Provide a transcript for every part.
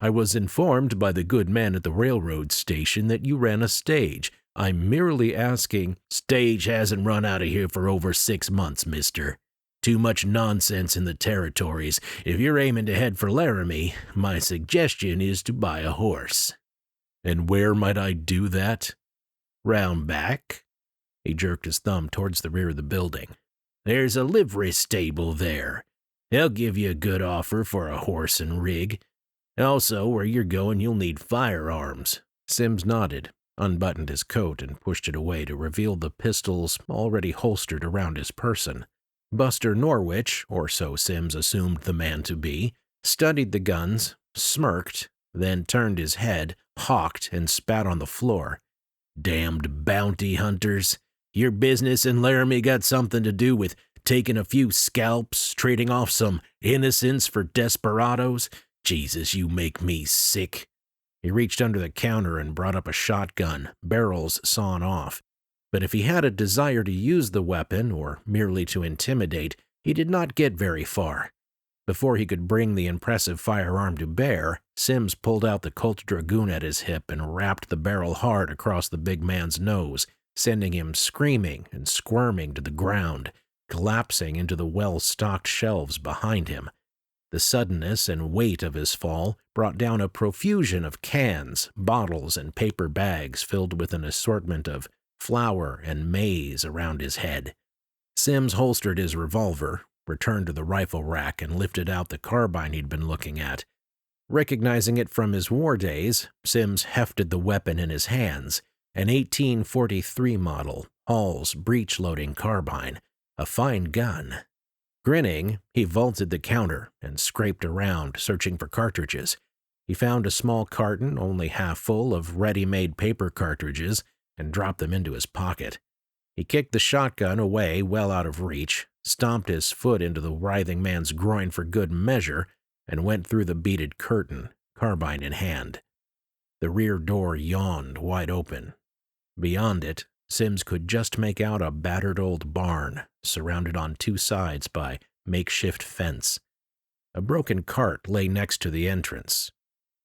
I was informed by the good man at the railroad station that you ran a stage. I'm merely asking—" "Stage hasn't run out of here for over 6 months, mister. Too much nonsense in the territories. If you're aiming to head for Laramie, my suggestion is to buy a horse." "And where might I do that?" "Round back." He jerked his thumb towards the rear of the building. "There's a livery stable there. They'll give you a good offer for a horse and rig. Also, where you're going, you'll need firearms." Sims nodded, unbuttoned his coat, and pushed it away to reveal the pistols already holstered around his person. Buster Norwich, or so Sims assumed the man to be, studied the guns, smirked, then turned his head, hawked, and spat on the floor. "Damned bounty hunters. Your business in Laramie got something to do with taking a few scalps, trading off some innocents for desperados? Jesus, you make me sick." He reached under the counter and brought up a shotgun, barrels sawn off. But if he had a desire to use the weapon, or merely to intimidate, he did not get very far. Before he could bring the impressive firearm to bear, Sims pulled out the Colt Dragoon at his hip and rapped the barrel hard across the big man's nose, sending him screaming and squirming to the ground, collapsing into the well-stocked shelves behind him. The suddenness and weight of his fall brought down a profusion of cans, bottles, and paper bags filled with an assortment of flour and maize around his head. Sims holstered his revolver, returned to the rifle rack, and lifted out the carbine he'd been looking at. Recognizing it from his war days, Sims hefted the weapon in his hands, an 1843 model Hall's breech-loading carbine, a fine gun. Grinning, he vaulted the counter and scraped around, searching for cartridges. He found a small carton, only half full, of ready-made paper cartridges, and dropped them into his pocket. He kicked the shotgun away well out of reach, stomped his foot into the writhing man's groin for good measure, and went through the beaded curtain, carbine in hand. The rear door yawned wide open. Beyond it, Sims could just make out a battered old barn, surrounded on 2 sides by makeshift fence. A broken cart lay next to the entrance.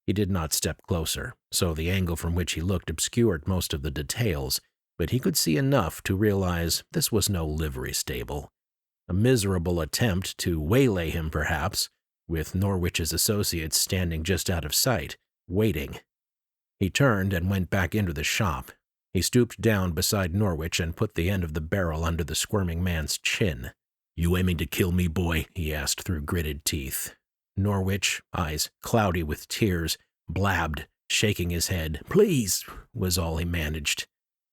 He did not step closer, so the angle from which he looked obscured most of the details, but he could see enough to realize this was no livery stable. A miserable attempt to waylay him, perhaps, with Norwich's associates standing just out of sight, waiting. He turned and went back into the shop. He stooped down beside Norwich and put the end of the barrel under the squirming man's chin. "You aiming to kill me, boy?" he asked through gritted teeth. Norwich, eyes cloudy with tears, blabbed, shaking his head. "Please," was all he managed.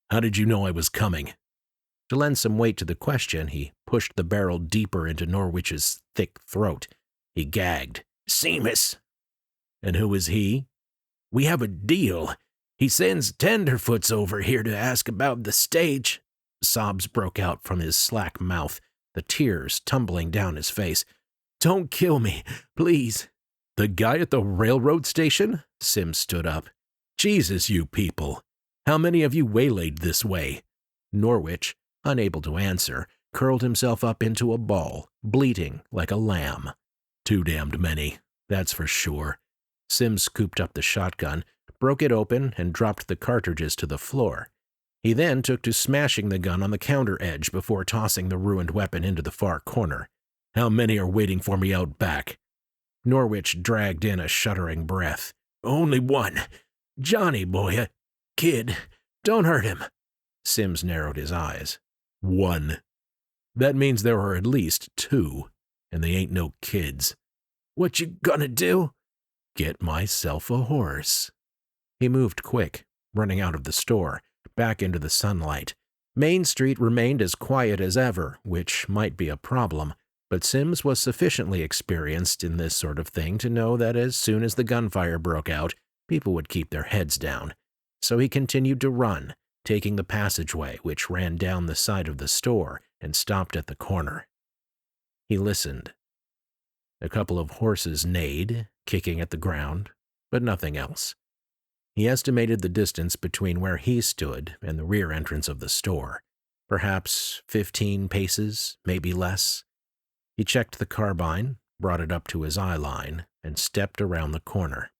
"How did you know I was coming?" To lend some weight to the question, he pushed the barrel deeper into Norwich's thick throat. He gagged. "Seamus." "And who is he?" "We have a deal. He sends tenderfoots over here to ask about the stage." Sobs broke out from his slack mouth, the tears tumbling down his face. "Don't kill me, please." "The guy at the railroad station?" Sims stood up. "Jesus, you people. How many have you waylaid this way?" Norwich, unable to answer, curled himself up into a ball, bleating like a lamb. "Too damned many, that's for sure." Sims scooped up the shotgun, broke it open, and dropped the cartridges to the floor. He then took to smashing the gun on the counter edge before tossing the ruined weapon into the far corner. "How many are waiting for me out back?" Norwich dragged in a shuddering breath. "Only one. Johnny boy, a kid. Don't hurt him." Sims narrowed his eyes. "One. That means there are at least 2, and they ain't no kids." "What you gonna do?" "Get myself a horse." He moved quick, running out of the store, back into the sunlight. Main Street remained as quiet as ever, which might be a problem, but Sims was sufficiently experienced in this sort of thing to know that as soon as the gunfire broke out, people would keep their heads down. So he continued to run, taking the passageway which ran down the side of the store and stopped at the corner. He listened. A couple of horses neighed, kicking at the ground, but nothing else. He estimated the distance between where he stood and the rear entrance of the store. Perhaps 15 paces, maybe less. He checked the carbine, brought it up to his eye line, and stepped around the corner.